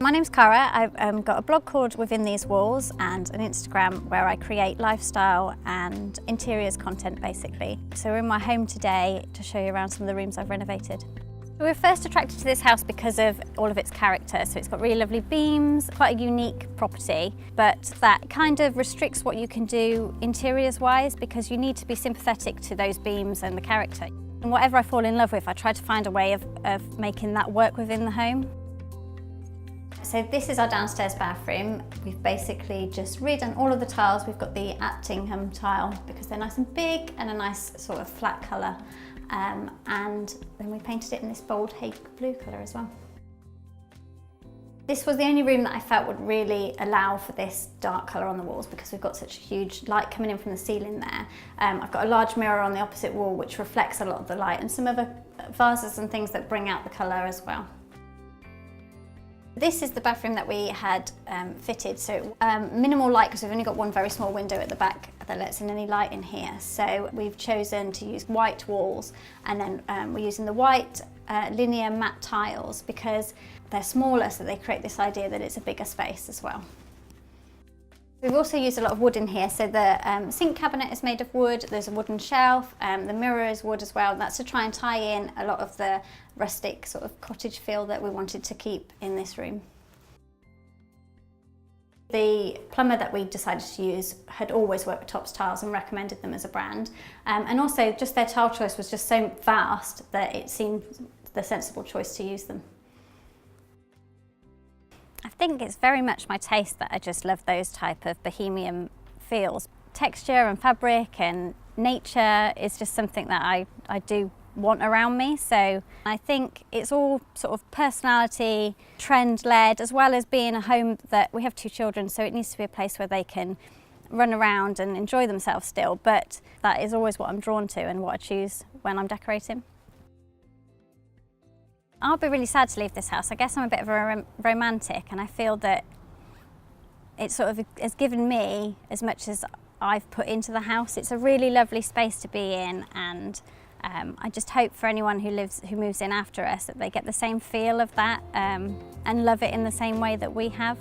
My name's Cara. I've got a blog called Within These Walls and an Instagram where I create lifestyle and interiors content basically. So we're in my home today to show you around some of the rooms I've renovated. We were first attracted to this house because of all of its character. So it's got really lovely beams, quite a unique property, but that kind of restricts what you can do interiors wise because you need to be sympathetic to those beams and the character. And whatever I fall in love with, I try to find a way of making that work within the home. So this is our downstairs bathroom. We've basically just redone all of the tiles. We've got the Attingham tile because they're nice and big and a nice sort of flat colour. And then we painted it in this bold hay blue colour as well. This was the only room that I felt would really allow for this dark colour on the walls because we've got such a huge light coming in from the ceiling there. I've got a large mirror on the opposite wall which reflects a lot of the light and some other vases and things that bring out the colour as well. This is the bathroom that we had fitted, so minimal light because we've only got one very small window at the back that lets in any light in here. So we've chosen to use white walls and then we're using the white linear matte tiles because they're smaller, so they create this idea that it's a bigger space as well. We've also used a lot of wood in here, so the sink cabinet is made of wood, there's a wooden shelf, the mirror is wood as well. That's to try and tie in a lot of the rustic sort of cottage feel that we wanted to keep in this room. The plumber that we decided to use had always worked with Tops Tiles and recommended them as a brand. And also just their tile choice was just so vast that it seemed the sensible choice to use them. I think it's very much my taste that I just love those type of bohemian feels. Texture and fabric and nature is just something that I do want around me. So I think it's all sort of personality, trend-led, as well as being a home that we have 2 children, so it needs to be a place where they can run around and enjoy themselves still. But that is always what I'm drawn to and what I choose when I'm decorating. I'll be really sad to leave this house. I guess I'm a bit of a romantic and I feel that it sort of has given me as much as I've put into the house. It's a really lovely space to be in and I just hope for anyone who moves in after us that they get the same feel of that and love it in the same way that we have.